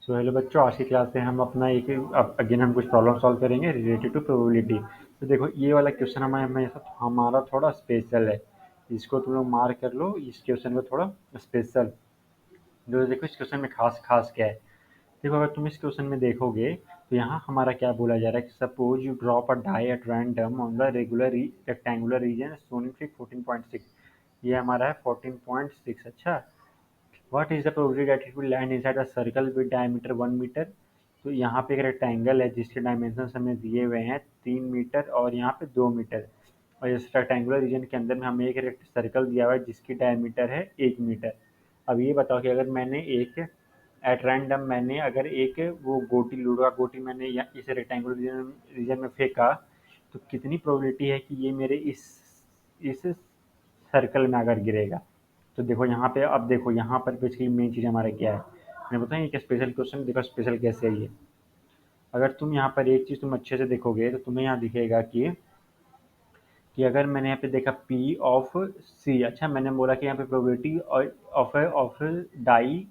So hello बच्चों, आज की क्लास में हम अपना एक अब अगेन हम कुछ प्रॉब्लम सॉल्व करेंगे रिलेटेड टू प्रोबेबिलिटी। तो देखो, ये वाला क्वेश्चन हमारा थोड़ा स्पेशल है। इसको तुम लोग मार्क कर लो, इस क्वेश्चन को थोड़ा स्पेशल। जो देखो इस क्वेश्चन में खास खास क्या है। देखो, अगर तुम इस क्वेश्चन में देखोगे तो यहाँ हमारा क्या बोला जा रहा है कि suppose you drop a die at random on the regular rectangular region shown in figure 14.6। ये हमारा है 14.6। अच्छा, what is the probability that it will land inside a circle with diameter 1 meter. तो यहाँ पे एक रेक्टेंगल है जिसके डायमेंशन हमें दिए हुए हैं 3 मीटर और यहाँ पे 2 मीटर। और इस रेक्टेंगुलर रीजन के अंदर में हमें एक सर्कल दिया हुआ है जिसकी डायमीटर है 1 मीटर। अब ये बताओ कि अगर मैंने एक एट रैंडम मैंने अगर एक वो गोटी लूडो का गोटी मैंने इस रेक्टेंगुलर रीजन रीजन में फेंका, तो कितनी प्रोबेबिलिटी है कि ये मेरे इस सर्कल में अगर गिरेगा। तो देखो यहाँ पे, अब देखो यहाँ पर बेसिकली मेन चीज़ हमारा क्या है। मैं बताऊँ ये क्या स्पेशल क्वेश्चन, देखो स्पेशल कैसे है ये। अगर तुम यहाँ पर एक चीज़ तुम अच्छे से देखोगे तो तुम्हें यहाँ दिखेगा कि अगर मैंने यहाँ पे देखा पी ऑफ सी। अच्छा, मैंने बोला कि यहाँ पे probability of die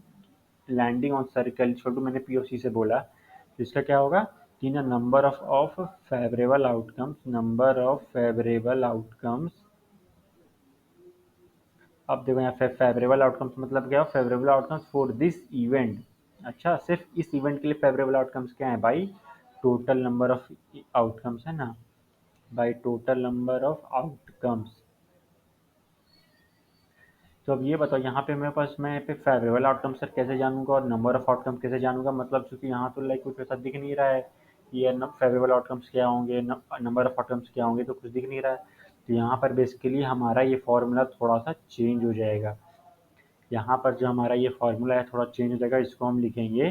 landing on circle छोटू, मैंने पी ऑफ सी से बोला, तो इसका क्या होगा कि ना number of favourable outcomes, number of favourable outcomes. अब देखो यहाँ पे फेवरेबल आउटकम्स मतलब क्या, favourable outcomes for this event. अच्छा, सिर्फ इस इवेंट के लिए फेवरेबल आउटकम्स क्या है भाई, टोटल नंबर ऑफ आउटकम्स है ना, by total number of outcomes. तो अब ये बताओ यहाँ पे मेरे पास, मैं यहाँ पे फेवरेबल आउटकम सर कैसे जानूंगा और नंबर ऑफ आउटकम कैसे जानूंगा, मतलब चूंकि यहाँ तो लाइक कुछ ऐसा दिख नहीं रहा है कि ये फेवरेबल आउटकम्स क्या होंगे, नंबर ऑफ आउटकम्स क्या होंगे, तो कुछ दिख नहीं रहा है। तो यहाँ पर बेसिकली हमारा ये फॉर्मूला थोड़ा सा चेंज हो जाएगा। यहाँ पर जो हमारा ये फार्मूला है थोड़ा चेंज हो जाएगा। इसको हम लिखेंगे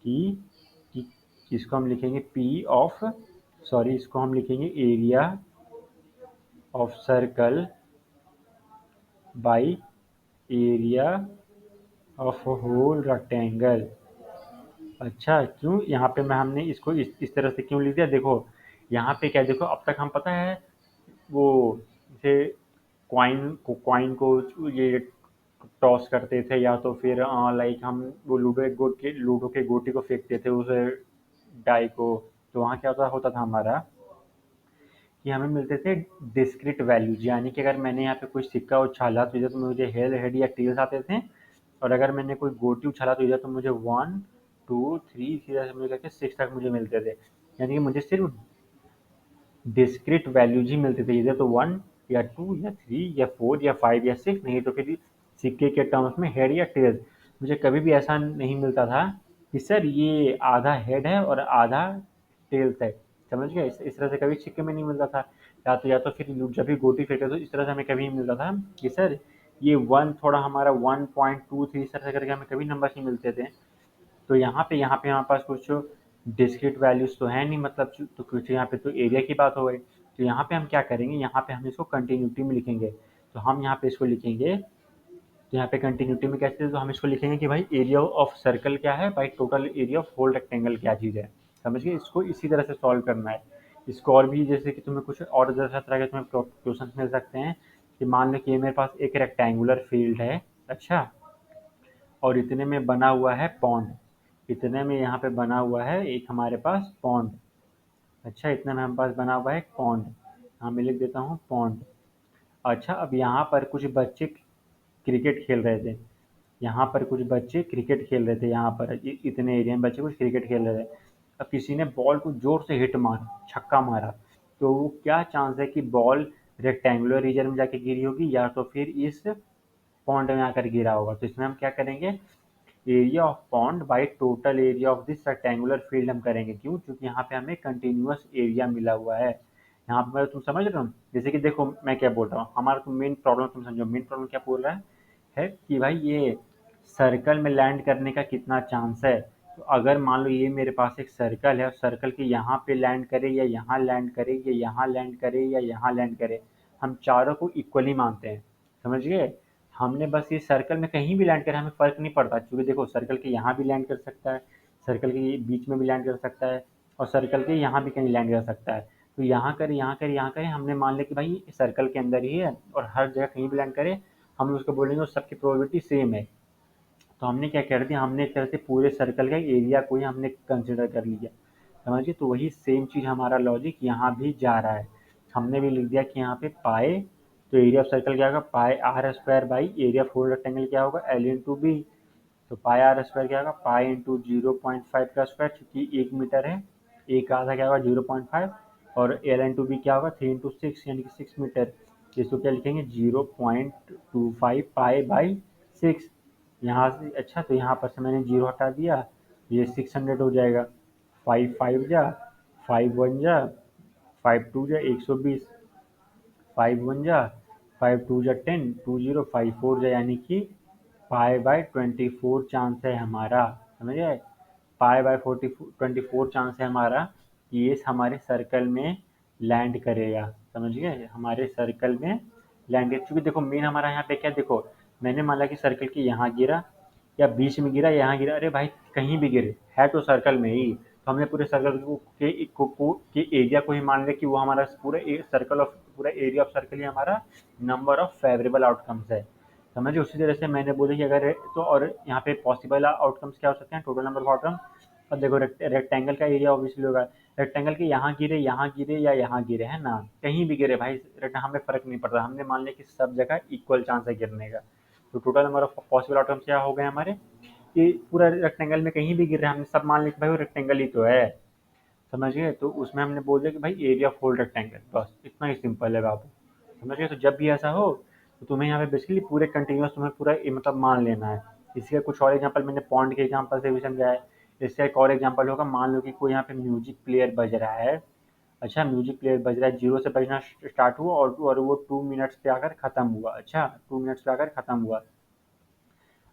कि इसको हम लिखेंगे पी ऑफ, सॉरी, इसको हम लिखेंगे area of circle by area of whole rectangle. अच्छा, क्यों यहाँ पे मैं हमने इसको इस तरह से क्यों लिख दिया, देखो यहाँ पे क्या है, देखो अब तक हम पता है वो जैसे कॉइन को ये टॉस करते थे, या तो फिर लाइक हम वो लूडो के गोटी को फेंकते थे उस डाई को। तो वहाँ क्या होता था हमारा कि हमें मिलते थे डिस्क्रीट वैल्यूज, यानी कि अगर मैंने यहाँ पे कोई सिक्का उछाला तो इधर तो मुझे हेड या टेल्स आते थे। और अगर मैंने कोई गोटी उछाला तो इधर तो मुझे 1 2 3 इसी तरह से मुझे करके 6 तक मुझे मिलते थे। यानी कि मुझे सिर्फ डिस्क्रीट वैल्यूज ही मिलते थे, इधर तो 1 या 2 या 3 या 4 या 5 या 6, नहीं तो फिर सिक्के के टर्म्स में हेड या टेल्स। मुझे कभी भी ऐसा नहीं मिलता था कि सर ये आधा हेड है और आधा टेल्स है। समझ गए, इस तरह से कभी सिक्के में नहीं मिलता था। या तो फिर जब भी गोटी फेंके तो इस तरह से हमें कभी नहीं मिलता था कि सर ये वन थोड़ा हमारा 1.23 इस तरह से करके हमें कभी नंबर नहीं मिलते थे। तो यहाँ पे हमारे पास कुछ डिस्क्रीट वैल्यूज तो है नहीं, मतलब तो कुछ यहाँ पे तो एरिया की बात हो गई। तो यहाँ पे हम क्या करेंगे, यहाँ पे हम इसको कंटिन्यूटी में लिखेंगे। तो हम यहाँ पे इसको लिखेंगे, तो यहाँ पे कंटिन्यूटी में कैसे, तो हम इसको लिखेंगे कि भाई एरिया ऑफ सर्कल क्या है, भाई total area of whole rectangle क्या चीज़ है। समझ गए, इसको इसी तरह से सॉल्व करना है। इसको और भी जैसे कि तुम्हें कुछ और दूसरा तरह के तुम्हें क्वेश्चन मिल सकते हैं कि मान लो कि ये मेरे पास एक रेक्टेंगुलर फील्ड है। अच्छा, और इतने में बना हुआ है पॉन्ड, इतने में यहाँ पे बना हुआ है एक हमारे पास पॉन्ड। अच्छा, इतने में हमारे पास बना हुआ है एक पॉन्ड, यहाँ मैं लिख देता हूँ पॉन्ड। अच्छा, अब यहाँ पर कुछ बच्चे क्रिकेट खेल रहे थे, यहाँ पर कुछ बच्चे क्रिकेट खेल रहे थे, यहाँ पर इतने एरिया में बच्चे कुछ क्रिकेट खेल रहे थे। अब किसी ने बॉल को जोर से हिट मारा, छक्का मारा, तो वो क्या चांस है कि बॉल रेक्टेंगुलर रीजन में जाके गिरी होगी या तो फिर इस पॉन्ड में आकर गिरा होगा। तो इसमें हम क्या करेंगे, area of pond by total area of this rectangular field हम करेंगे। क्यों, क्योंकि यहाँ पे हमें कंटिन्यूअस एरिया मिला हुआ है। यहाँ पे तुम समझ रहे हो, जैसे कि देखो मैं क्या बोल रहा हूँ, हमारा तो मेन प्रॉब्लम तुम समझो, मेन प्रॉब्लम क्या बोल रहा है कि भाई ये सर्कल में लैंड करने का कितना चांस है। तो अगर मान लो ये मेरे पास एक सर्कल है और सर्कल के यहाँ पे लैंड करे या यहाँ लैंड करे या यहाँ लैंड करे या यहाँ लैंड करे, हम चारों को इक्वली मानते हैं। समझ गए, हमने बस ये सर्कल में कहीं भी लैंड करे हमें फ़र्क नहीं पड़ता, क्योंकि देखो सर्कल के यहाँ भी लैंड कर सकता है, सर्कल के बीच में भी लैंड कर सकता है, और सर्कल के यहाँ भी कहीं लैंड कर सकता है। तो यहाँ करे यहाँ करे यहाँ करे, हमने मान लिया कि भाई सर्कल के अंदर ही है और हर जगह कहीं भी लैंड करे, हम उसको बोलेंगे उस सबकी प्रोबेबिलिटी सेम है। तो हमने क्या कर दिया, हमने एक तरह से पूरे सर्कल का एरिया को ही हमने कंसिडर कर लिया, समझिए। तो वही सेम चीज़ हमारा लॉजिक यहाँ भी जा रहा है। हमने भी लिख दिया कि यहाँ पे पाए, तो एरिया ऑफ सर्कल क्या होगा, pi r square by area of whole rectangle क्या होगा, एल इंटू बी। तो पाई आर स्क्वायर क्या होगा, पाई इंटू 0.5 का स्क्वायर, चूंकि 1 मीटर है, एक आधा क्या होगा 0.5, और एल इंटू बी क्या होगा 3 इंटू 6 यानी कि 6 मीटर। इसको क्या लिखेंगे 0.25 पाई बाई 6। यहाँ से अच्छा, तो यहाँ पर से मैंने जीरो हटा दिया, ये 600 हो जाएगा। 5 5 जा 5 1 जा 5 2 जा 120, 5 1 जा 5 2 जा 10, 2054 जा, यानी कि पाई/24 चांस है हमारा, समझ गए। पाई/24 चांस है हमारा कि ये हमारे सर्कल में लैंड करेगा, समझ गए, हमारे सर्कल में लैंड। चूंकि देखो मेन हमारा यहाँ पे क्या, देखो मैंने माना कि सर्कल के यहाँ गिरा या बीच में गिरा, यहाँ गिरा, अरे भाई कहीं भी गिरे है तो सर्कल में ही। तो हमने पूरे सर्कल के एरिया को ही मान लिया कि वो हमारा पूरा सर्कल ऑफ, पूरा एरिया ऑफ सर्कल ही हमारा नंबर ऑफ फेवरेबल आउटकम्स है, समझिए। उसी तरह से मैंने बोला कि अगर तो, और यहाँ पे पॉसिबल आउटकम्स क्या हो सकते हैं, टोटल नंबर ऑफ आउटकम। अब देखो रेक्टेंगल का एरिया ऑब्वियसली होगा, रेक्टेंगल के यहाँ गिरे या यहाँ गिरे, है ना, कहीं भी गिरे भाई, हमें फर्क नहीं पड़ता, हमने मान लिया कि सब जगह इक्वल चांस है गिरने का। तो total number of possible outcomes क्या हो गए हमारे, कि पूरा रेक्टेंगल में कहीं भी गिर रहा है, हमने सब मान लिया कि भाई वो रेक्टेंगल ही तो है, समझ गए। तो उसमें हमने बोल दिया कि भाई एरिया ऑफ होल रेक्टेंगल, बस इतना ही सिंपल है बाबू, समझ गए। तो जब भी ऐसा हो तो तुम्हें यहाँ पे बेसिकली पूरे कंटिन्यूस तुम्हें पूरा मतलब मान लेना है। इसका कुछ और एग्जांपल मैंने पॉन्ड के एग्जांपल से भी समझाया है। इसका एक और एग्जांपल होगा, मान लो कि कोई यहाँ पे म्यूजिक प्लेयर बज रहा है। अच्छा, म्यूजिक प्लेयर बज रहा है, जीरो से बजना स्टार्ट हुआ और वो 2 मिनट्स पे आकर खत्म हुआ। अच्छा, 2 मिनट्स पे आकर खत्म हुआ।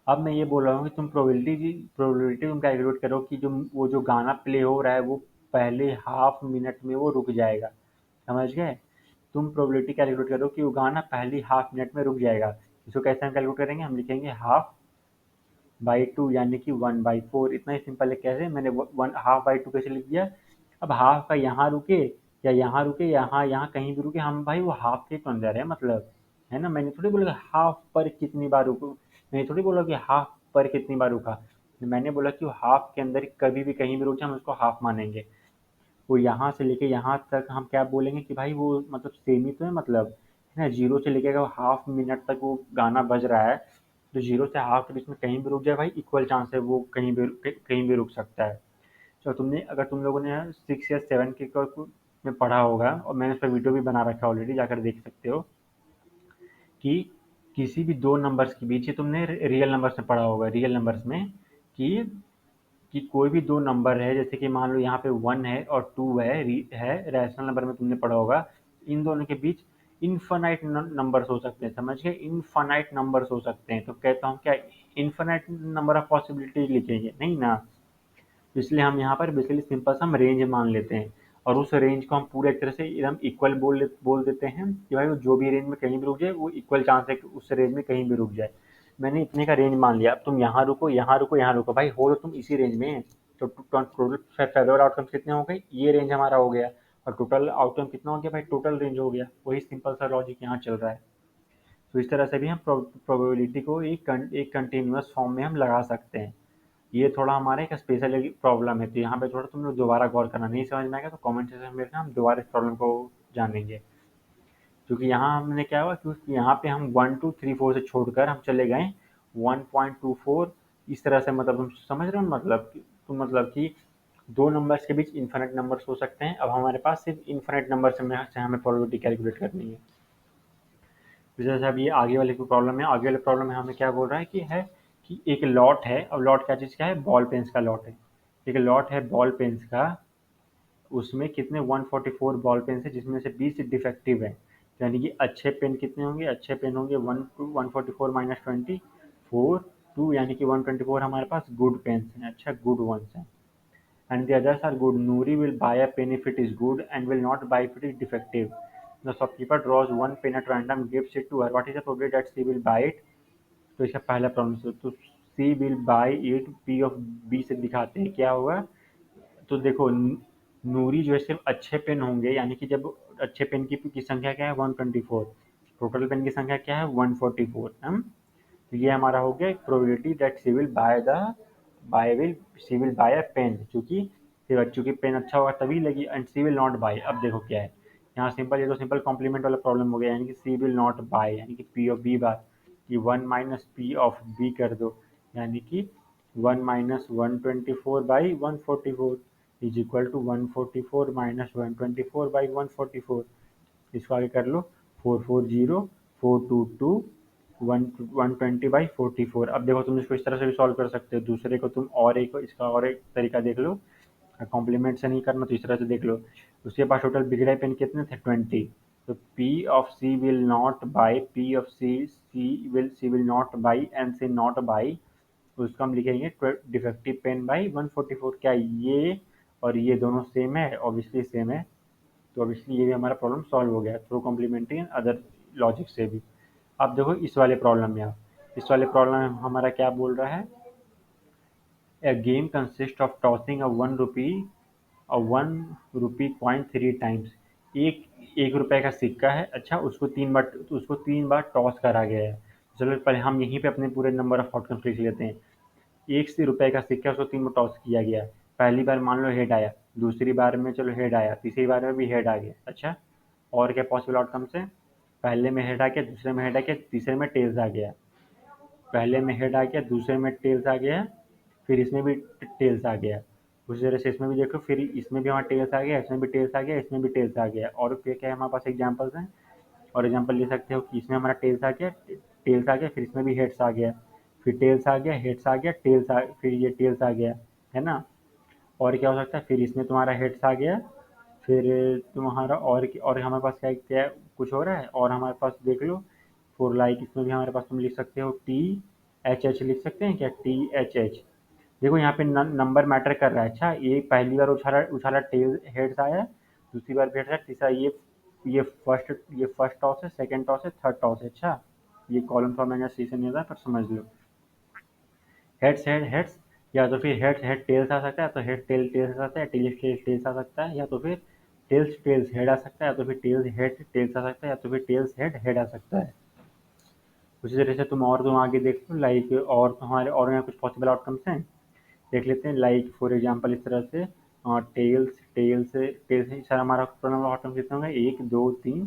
अब मैं ये बोल रहा हूँ कि तुम प्रोबेबिलिटी तुम कैलकुलेट करो कि जो वो जो गाना प्ले हो रहा है वो पहले हाफ मिनट में वो रुक जाएगा, समझ गए। तुम प्रोबेबिलिटी कैलकुलेट करो कि वो गाना पहली हाफ मिनट में रुक जाएगा। इसको कैसे हम कैलकुलेट करेंगे, हम लिखेंगे हाफ बाई टू यानी कि 1/4। इतना ही सिंपल है। कैसे मैंने वन हाफ बाई टू कैसे लिख दिया, अब हाफ का यहाँ रुके या यहाँ रुके, यहाँ यहाँ कहीं भी रुके, हम भाई वो हाफ के तो अंदर है मतलब, है ना। मैंने थोड़ी बोला हाफ पर कितनी बार रुको, मैंने थोड़ी बोला कि हाफ पर कितनी बार रुका, मैंने बोला कि वो हाफ के अंदर कभी भी कहीं भी रुक जाए हम उसको हाफ मानेंगे। वो यहाँ से लेके यहाँ तक हम क्या बोलेंगे कि भाई वो मतलब सेम ही तो है मतलब, है ना। जीरो से लेके अगर हाफ मिनट तक वो गाना बज रहा है, तो जीरो से हाफ के बीच में कहीं भी रुक जाए भाई, इक्वल चांस है वो कहीं भी रुक सकता है। तो तुमने अगर तुम लोगों ने 6 या 7 के में पढ़ा होगा, और मैंने उसका वीडियो भी बना रखा है ऑलरेडी, जाकर देख सकते हो, कि किसी भी दो नंबर्स के बीच, ये तुमने रियल नंबर्स में पढ़ा होगा, रियल नंबर्स में, कि कोई भी दो नंबर है, जैसे कि मान लो यहाँ पे 1 है और 2 है रैशनल नंबर में तुमने पढ़ा होगा, इन दोनों के बीच इनफाइनाइट नंबर्स हो सकते हैं, समझ गए, इनफाइनाइट नंबर्स हो सकते हैं। तो कहता हूँ क्या इनफाइनाइट नंबर ऑफ पॉसिबिलिटी लिखेंगे नहीं ना। तो इसलिए हम यहाँ पर बेसिकली सिंपल सा हम रेंज मान लेते हैं, और उस रेंज को हम पूरे एक तरह से एकदम इक्वल बोल देते हैं कि भाई वो जो भी रेंज में कहीं भी रुक जाए वो इक्वल चांस है कि उस रेंज में कहीं भी रुक जाए। मैंने इतने का रेंज मान लिया, अब तुम यहाँ रुको यहाँ रुको यहाँ रुको, भाई हो तो तुम इसी रेंज में। तो टोटल फेवरेबल आउटकम कितने हो गए, ये रेंज हमारा हो गया, और टोटल आउटकम कितना हो गया भाई, टोटल रेंज हो गया। वही सिंपल सा लॉजिक यहाँ चल रहा है। तो इस तरह से भी हम प्रोबेबिलिटी को एक कंटिन्यूअस फॉर्म में हम लगा सकते हैं। ये थोड़ा हमारा एक स्पेशल प्रॉब्लम है, तो यहाँ पे थोड़ा तुम लोग दोबारा गौर करना, नहीं समझ में आएगा तो कमेंट सेक्शन में हम दोबारा इस प्रॉब्लम को जानेंगे। क्योंकि यहाँ हमने क्या हुआ, क्योंकि यहाँ पे हम 1 2 3 4 से छोड़कर हम चले गए 1.24, इस तरह से, मतलब तुम समझ रहे हो मतलब मतलब कि दो नंबर्स के बीच इन्फिनिट नंबर्स हो सकते हैं। अब हमारे पास सिर्फ इन्फिनिट नंबर से हमें प्रोबेबिलिटी कैलकुलेट करनी है। तो जैसे अब ये आगे वाली प्रॉब्लम है, आगे वाले प्रॉब्लम में हमें क्या बोल रहा है कि एक लॉट है, और लॉट क्या चीज़ का है, बॉल पेन्स का लॉट है। एक लॉट है बॉल पेन्स का, उसमें कितने 144 बॉल पेन्स है, जिसमें से 20 डिफेक्टिव है। यानी कि अच्छे पेन कितने होंगे, अच्छे पेन होंगे 144 - 24 2, यानी कि 124 हमारे पास गुड पेन्स हैं, अच्छा गुड वंस हैं। And the others are good. Noori will buy a pen if it is good and will not buy if it is defective. The shopkeeper draws one pen at random, gives it to her. What is the probability that she will buy it? तो इसका पहला problem, तो C will by it, P of B से दिखाते हैं क्या होगा। तो देखो नूरी जो है सिर्फ अच्छे पेन होंगे, यानी कि जब अच्छे पेन की संख्या क्या है 124, टोटल पेन की संख्या क्या है 144, हम तो ये हमारा हो गया probability that she will buy a pen, चूंकि पेन अच्छा होगा तभी लगी, and she will not buy. अब देखो क्या है यहाँ सिंपल, ये तो सिंपल कॉम्प्लीमेंट वाला प्रॉब्लम हो गया, यानी कि सी विल नॉट बाय, यानी कि पी ऑफ बी बार कि 1 - p ऑफ बी कर दो, यानी कि 1 - 124/144 इज इक्वल टू 144 - 124/144। इसको आगे कर लो, 440 422 120/44। अब देखो तुम इसको इस तरह से भी सॉल्व कर सकते हो, दूसरे को तुम और एक इसका और एक तरीका देख लो, कॉम्प्लीमेंट से नहीं करना तो इस तरह से देख लो। उसके पास टोटल बिगड़े पेन कितने थे, 20। तो P of she will not buy, she will not buy and she not buy, उसको हम लिखेंगे डिफेक्टिव पेन बाई 144। क्या ये और ये दोनों सेम है? ऑब्वियसली सेम है। तो ऑब्वियसली ये भी हमारा प्रॉब्लम सॉल्व हो गया through complementary and other logic से भी। अब देखो इस वाले प्रॉब्लम में, आप इस वाले प्रॉब्लम में हमारा क्या बोल रहा है, A game consists of tossing a 1 rupee coin 3 times। एक 1 रुपए का सिक्का है, अच्छा उसको 3 बार टॉस करा गया है। चलो पहले हम यहीं पे अपने पूरे नंबर ऑफ आउटकम्स लिख लेते हैं। 1 रुपए का सिक्का, उसको 3 बार टॉस किया गया। पहली बार मान लो हेड आया, दूसरी बार में चलो हेड आया, तीसरी बार में भी हेड आ गया। अच्छा, और क्या पॉसिबल आउटकम्स है? पहले में हेड आ गया, दूसरे में हेड आ गया, तीसरे में टेल्स आ गया। पहले में हेड आ गया, दूसरे में टेल्स आ गया, फिर इसमें भी टेल्स आ गया। उसी तरह से इसमें भी देखो, फिर इसमें भी हमारा टेल्स आ गया, इसमें भी टेल्स आ गया, इसमें भी टेल्स आ गया। और क्या क्या है हमारे पास एग्जाम्पल्स हैं, और एग्जाम्पल ले सकते हो कि इसमें हमारा टेल्स आ गया, फिर इसमें भी हेड्स आ गया, फिर टेल्स आ गया, हेड्स आ गया, फिर ये टेल्स आ गया, है ना। और क्या हो सकता है, फिर इसमें तुम्हारा हेड्स आ गया, फिर तुम्हारा और हमारे पास क्या क्या कुछ हो रहा है, और हमारे पास देख लो फॉर लाइक, इसमें भी हमारे पास तुम लिख सकते हो THH, लिख सकते हैं क्या, THH। देखो यहाँ पे नंबर मैटर कर रहा है। अच्छा, ये पहली बार उछाला उछाला टेल हेड्स आया, दूसरी बार हेड्स आया, तीसरा ये फर्स्ट टॉस है, सेकंड टॉस है, थर्ड टॉस है। अच्छा, ये कॉलम फॉर्म में सही से नहीं था पर समझ लो। हेड्स हेड हेड्स, या तो फिर हेड्स हेड टेल्स आ सकता है, तो हेड टेल टेल्स आ सकता है, टेल्स टेल्स टेल्स आ सकता है, या तो फिर टेल्स टेल्स हेड आ सकता है, या तो फिर टेल्स हेड टेल्स आ सकता है, या तो फिर टेल्स हेड हेड आ सकता है। उसी तरह से तुम आगे देख लो, लाइक और हमारे और यहाँ कुछ पॉसिबल आउटकम्स हैं, देख लेते हैं। लाइक फॉर एग्जांपल इस तरह से टेल्स टेल्स टेल्स सर हमारा टोटल आउटकम कितने होंगे, 1 2 3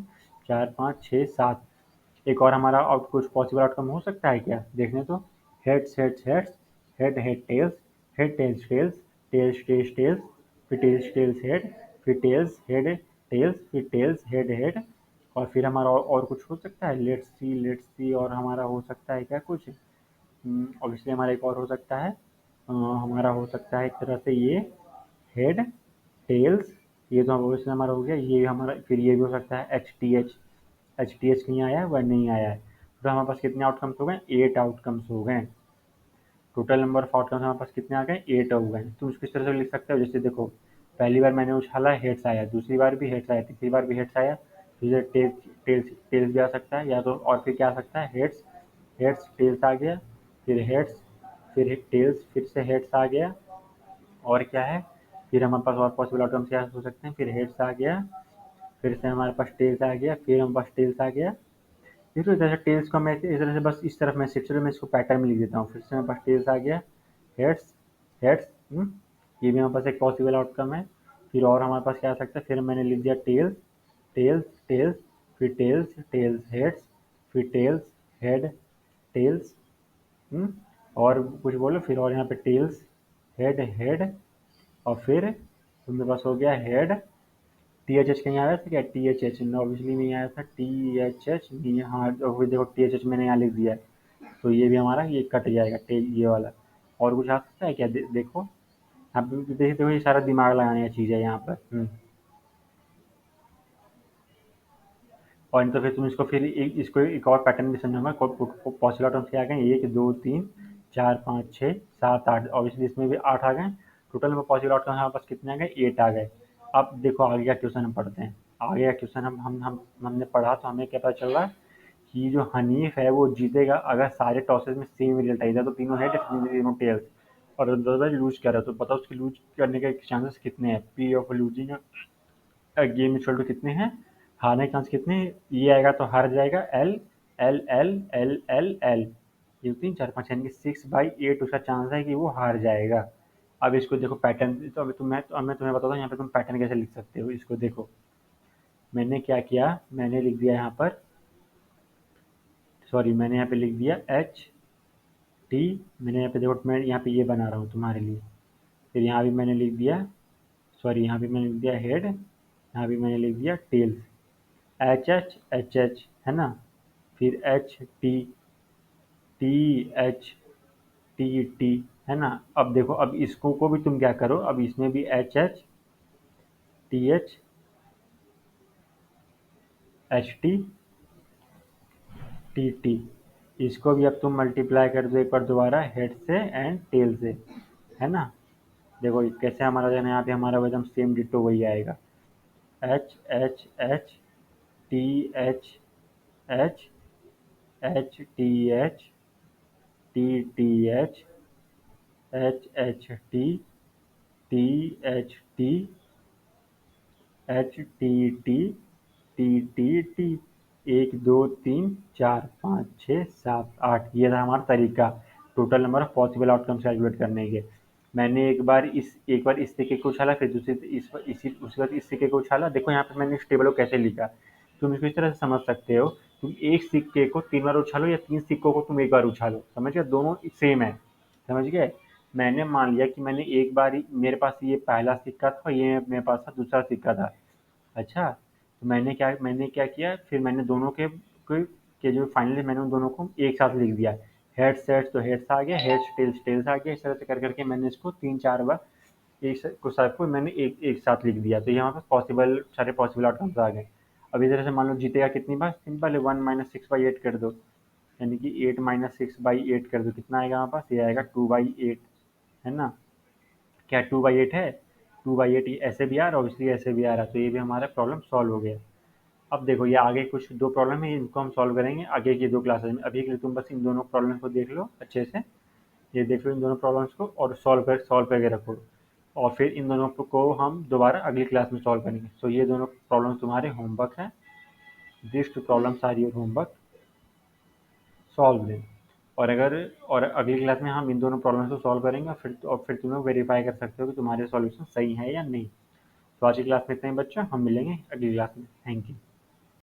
4 5 6 7। एक और हमारा आउट कुछ पॉसिबल आउटकम हो सकता है क्या, देखने तो। Heads heads heads, head head tails, head tails tails, tails tails tails, फिर टेल्स टेल्स हेड, फिर टेल्स हेड टेल्स, फिर टेल्स हेड हेड। और फिर हमारा और कुछ हो सकता है, लेट्स सी और हमारा हो सकता है क्या कुछ, ऑब्वियसली हमारा एक और हो सकता है, हमारा हो सकता है एक तरह से ये हेड टेल्स, ये तो ऑब्वियसली हमारा हो गया, ये हमारा फिर ये भी हो सकता है एच टी एच नहीं आया है, वह नहीं आया है। तो हमारे पास कितने आउटकम्स हो गए, 8 आउटकम्स हो गए। टोटल नंबर ऑफ आउटकम्स हमारे पास कितने आ गए, 8 हो गए। तुम इसको इस तरह से लिख सकते हो, जैसे देखो पहली बार मैंने उछाला हेड्स आया, दूसरी बार भी हेड्स आया, तीसरी बार भी हेड्स आया, फिर टेल्स भी आ सकता है, या तो और फिर क्या आ सकता है, हेड्स हेड्स टेल्स आ गया, फिर हेड्स फिर टेल्स फिर से हेड्स आ गया। और क्या है, फिर हमारे पास और पॉसिबल आउटकम्स क्या हो सकते हैं, फिर हेड्स आ गया, फिर से हमारे पास टेल्स आ गया, फिर हमारे पास टेल्स आ गया। देखो जैसे टेल्स को मैं इस तरह से बस इस तरफ मैं चलो मैं इसको पैटर्न में लिख देता हूँ, फिर से हमारे पास टेल्स आ गया, हेड्स हेड्स, ये भी हमारे पास एक पॉसिबल आउटकम है। फिर और हमारे पास क्या आ सकता है, फिर मैंने लिख दिया टेल्स टेल्स टेल्स, फिर टेल्स टेल्स हेड्स, फिर टेल्स हेड टेल्स, और कुछ बोलो फिर, और यहाँ पे टेल्स हेड हेड, और फिर तुम्हारे पास हो गया हेड। THH कहीं आया था क्या, THH ऑब्वियसली नहीं आया था, THH नहीं, हाँ अभी देखो THH मैंने यहाँ लिख दिया है, तो ये भी हमारा ये कट जाएगा ये वाला। और कुछ आ सकता है क्या, देखो आप देखो ये सारा दिमाग लगाने की चीज़ है यहाँ पर। और नहीं तो फिर तुम इसको फिर इसको एक और पैटर्न भी समझूंगा, पॉसिबल आउटकम्स क्या आ गए, 1 2 3 4 5 6 7 8, ऑब्वियसली इसमें भी 8 आ गए। टोटल में पॉसिबल आउटकम हमारे पास कितने आ गए, 8 आ गए। अब देखो आगे का क्वेश्चन हम पढ़ते हैं। आगे का क्वेश्चन हमने पढ़ा तो हमें क्या पता चल रहा है कि जो हनीफ है वो जीतेगा अगर सारे टॉसेस में सेम रिजल्ट आई, तो तीनों हेड तीनों टेल्स, और अदरवाइज लूज कर रहा है, तो बताओ उसके लूज करने के चांसेस कितने हैं, P of losing game equal to कितने हैं, हारने के चांस कितने हैं, ये आएगा तो हार जाएगा L L L L L L, 1 3 4 5 यानी कि 6/8 उसका चांस है कि वो हार जाएगा। अब इसको देखो पैटर्न, तो अब मैं तुम्हें बताता हूँ यहाँ पे तुम पैटर्न कैसे लिख सकते हो। इसको देखो, मैंने क्या किया, मैंने लिख दिया यहाँ पर, सॉरी मैंने यहाँ पे लिख दिया एच टी, मैंने यहाँ पे देखो, मैं यहाँ पे ये बना रहा हूँ तुम्हारे लिए। फिर यहाँ भी मैंने लिख दिया, सॉरी यहाँ भी मैंने लिख दिया हेड, यहाँ भी मैंने लिख दिया टेल्स, एच एच है ना, फिर H T, T H, T T, है ना। अब देखो, अब इसको को भी तुम क्या करो, अब इसमें भी H H, T H, H T, T T, इसको भी अब तुम मल्टीप्लाई कर दो एक बार दोबारा हेड से एंड टेल से, है ना। देखो कैसे हमारा जो है ना, यहाँ पे हमारा एकदम सेम डिट्टो वही आएगा, H H H, T H H, H T H, T T H, H H T, T H T, H T T, T T T, 1 2 3 4 5 6 7 8, ये था हमारा तरीका total number of possible outcomes calculate करने के। मैंने एक बार इस सिक्के को उछाला, फिर दूसरे इसी उसके बाद इस सिक्के को उछाला। देखो यहाँ पे मैंने इस टेबल को कैसे लिखा, तुम इसको इस तरह से समझ सकते हो, तुम एक सिक्के को 3 बार उछालो या 3 सिक्कों को तुम एक बार उछालो, समझ गए, दोनों सेम है, समझ गए। मैंने मान लिया कि मैंने एक बार ही, मेरे पास ये पहला सिक्का था, ये मेरे पास था दूसरा सिक्का था। अच्छा, तो मैंने क्या किया, फिर मैंने दोनों के जो फाइनली मैंने उन दोनों को एक साथ लिख दिया, हेड्स हेड्स तो हेड्स आ गया, हेड्स टेल्स टेल्स आ गया, इस तरह से कर करके मैंने इसको 3 4 बार को सबको मैंने एक एक साथ लिख दिया। तो यहाँ पर सारे पॉसिबल आउटकम्स आ गए। अब इस तरह से मान लो जीतेगा कितनी बार, सिंपल है, 1 - 6/8 कर दो, यानी कि 8 - 6/8 कर दो, कितना आएगा हमारे पास, ये आएगा 2/8, है ना। क्या 2/8 है, 2/8 ऐसे भी आ रहा है, ऑब्वियसली ऐसे भी आ रहा है, तो ये भी हमारा प्रॉब्लम सॉल्व हो गया। अब देखो ये आगे कुछ 2 प्रॉब्लम है, इनको हम सॉल्व करेंगे आगे की 2 क्लासेस में। अभी के लिए तुम बस इन दोनों प्रॉब्लम को देख लो अच्छे से, ये देख लो इन दोनों प्रॉब्लम्स को और सॉल्व करके रखो, और फिर इन दोनों को हम दोबारा अगली क्लास में सॉल्व करेंगे। सो ये दोनों प्रॉब्लम तुम्हारे होमवर्क हैं, this 2 problems are your homework, solve them. और अगली क्लास में हम इन दोनों प्रॉब्लम्स को सॉल्व करेंगे, और फिर तुम लोग वेरीफाई कर सकते हो कि तुम्हारे सॉल्यूशन सही है या नहीं। तो आज की क्लास में इतना ही बच्चों, हम मिलेंगे अगली क्लास में, थैंक यू।